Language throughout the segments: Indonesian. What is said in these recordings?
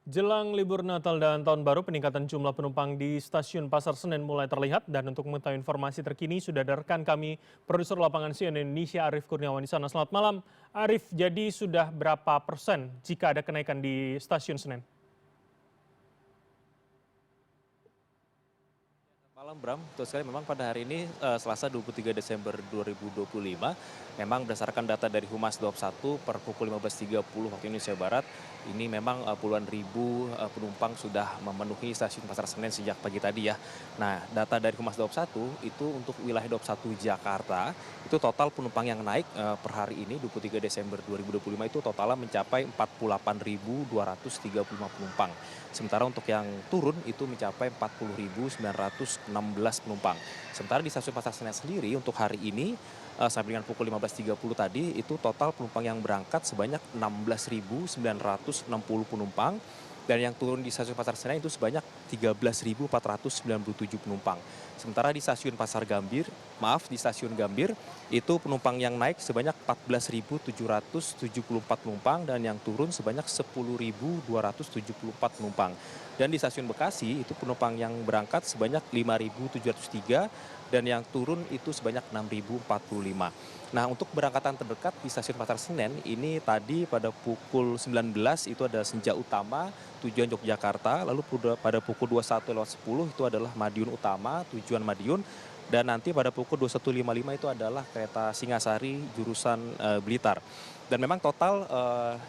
Jelang libur Natal dan Tahun Baru, peningkatan jumlah penumpang di stasiun Pasar Senen mulai terlihat. Dan untuk mengetahui informasi terkini, sudah ada rekan kami, produser lapangan CNN Indonesia Arief Kurniawan di sana. Selamat malam, Arief. Jadi sudah berapa persen jika ada kenaikan di stasiun Senen? Malam Bram, betul sekali memang pada hari ini Selasa 23 Desember 2025 memang berdasarkan data dari Humas 21 per pukul 15.30 waktu Indonesia Barat ini memang puluhan ribu penumpang sudah memenuhi stasiun Pasar Senen sejak pagi tadi ya. Nah, data dari Humas 21 itu untuk wilayah 21 Jakarta itu total penumpang yang naik per hari ini 23 Desember 2025 itu totalnya mencapai 48.235 penumpang. Sementara untuk yang turun itu mencapai 40.916 penumpang. Sementara di stasiun Pasar Senen sendiri untuk hari ini sampai dengan pukul 15.30 tadi itu total penumpang yang berangkat sebanyak 16.960 penumpang dan yang turun di stasiun Pasar Senen itu sebanyak 13.497 penumpang. Sementara di stasiun Gambir itu penumpang yang naik sebanyak 14.774 penumpang dan yang turun sebanyak 10.274 penumpang. Dan di stasiun Bekasi itu penumpang yang berangkat sebanyak 5.703 dan yang turun itu sebanyak 6.045. Nah, untuk berangkatan terdekat di stasiun Pasar Senen ini tadi pada pukul 19 itu ada Senja Utama tujuan Yogyakarta, lalu pada pukul 21.10 itu adalah Madiun Utama tujuan Madiun, dan nanti pada pukul 21.55 itu adalah kereta Singasari jurusan Blitar. Dan memang total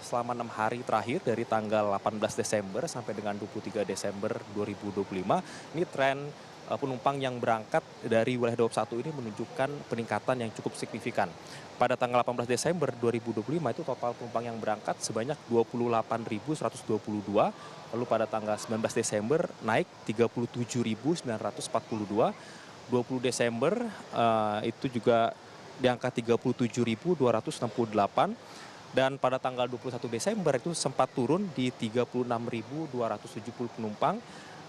selama 6 hari terakhir dari tanggal 18 Desember sampai dengan 23 Desember 2025 ini tren penumpang yang berangkat dari wilayah 21 ini menunjukkan peningkatan yang cukup signifikan. Pada tanggal 18 Desember 2025 itu total penumpang yang berangkat sebanyak 28.122, lalu pada tanggal 19 Desember naik 37.942, 20 Desember itu juga di angka 37.268, dan pada tanggal 21 Desember itu sempat turun di 36.270 penumpang.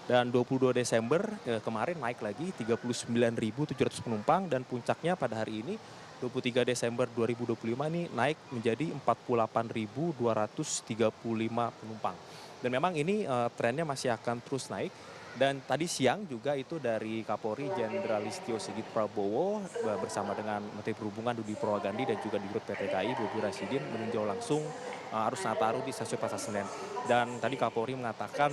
Dan 22 Desember kemarin naik lagi 39.700 penumpang dan puncaknya pada hari ini 23 Desember 2025 ini naik menjadi 48.235 penumpang. Dan memang ini trennya masih akan terus naik. Dan tadi siang juga itu dari Kapolri Jenderal Listio Sigit Prabowo bersama dengan Menteri Perhubungan Budi Purwagandi dan juga Dirut PT KAI Bobi Rasidin meninjau langsung arus Nataru di stasiun Pasar Senen. Dan tadi Kapolri mengatakan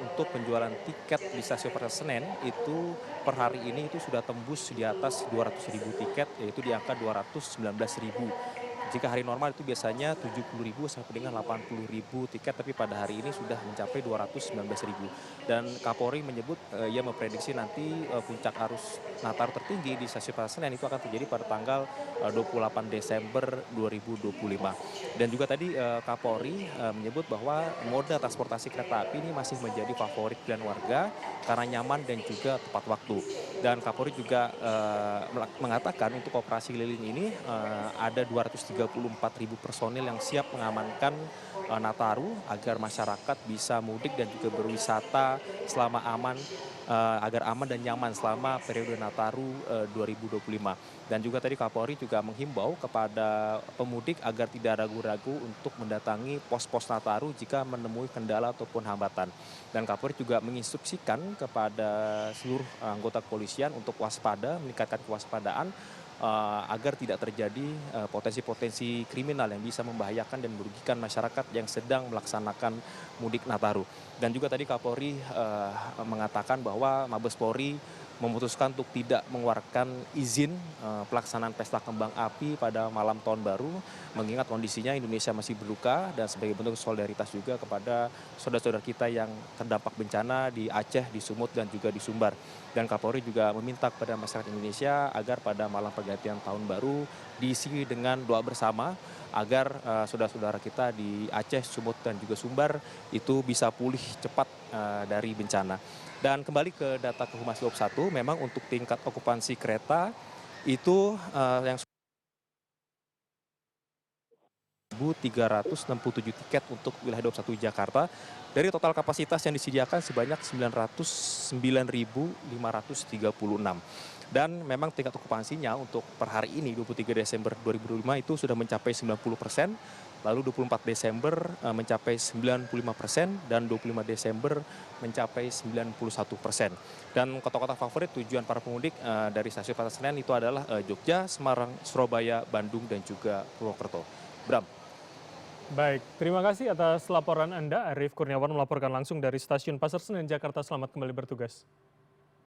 untuk penjualan tiket di stasiun Pasar Senen itu per hari ini itu sudah tembus di atas 200.000 tiket, yaitu di angka 219.000. Jika hari normal itu biasanya 70.000 sampai dengan 80.000 tiket, tapi pada hari ini sudah mencapai 219.000. Dan Kapolri menyebut ia memprediksi nanti puncak arus Nataru tertinggi di stasiun Pasar Senen itu akan terjadi pada tanggal 28 Desember 2025. Dan juga tadi Kapolri menyebut bahwa moda transportasi kereta api ini masih menjadi favorit pilihan warga karena nyaman dan juga tepat waktu. Dan Kapolri juga mengatakan untuk operasi keliling ini ada 234.000 personil yang siap mengamankan Nataru agar masyarakat bisa mudik dan juga berwisata selama agar aman dan nyaman selama periode Nataru 2025. Dan juga tadi Kapolri juga menghimbau kepada pemudik agar tidak ragu-ragu untuk mendatangi pos-pos Nataru jika menemui kendala ataupun hambatan. Dan Kapolri juga menginstruksikan kepada seluruh anggota kepolisian untuk waspada, meningkatkan kewaspadaan agar tidak terjadi potensi-potensi kriminal yang bisa membahayakan dan merugikan masyarakat yang sedang melaksanakan mudik Nataru. Dan juga tadi Kapolri mengatakan bahwa Mabes Polri memutuskan untuk tidak mengeluarkan izin pelaksanaan pesta kembang api pada malam tahun baru, mengingat kondisinya Indonesia masih berduka dan sebagai bentuk solidaritas juga kepada saudara-saudara kita yang terdampak bencana di Aceh, di Sumut dan juga di Sumbar. Dan Kapolri juga meminta kepada masyarakat Indonesia agar pada malam pergantian tahun baru diisi dengan doa bersama agar saudara-saudara kita di Aceh, Sumut dan juga Sumbar itu bisa pulih cepat dari bencana. Dan kembali ke data ke Humas 21, memang untuk tingkat okupansi kereta itu yang 1.367 tiket untuk wilayah 21 Jakarta. Dari total kapasitas yang disediakan sebanyak 909.536. Dan memang tingkat okupansinya untuk per hari ini 23 Desember 2025 itu sudah mencapai 90%. lalu 24 Desember mencapai 95% dan 25 Desember mencapai 91%. Dan kota-kota favorit tujuan para pemudik dari stasiun Pasar Senen itu adalah Jogja, Semarang, Surabaya, Bandung, dan juga Purwokerto. Bram. Baik, terima kasih atas laporan Anda. Arief Kurniawan melaporkan langsung dari Stasiun Pasar Senen, Jakarta. Selamat kembali bertugas.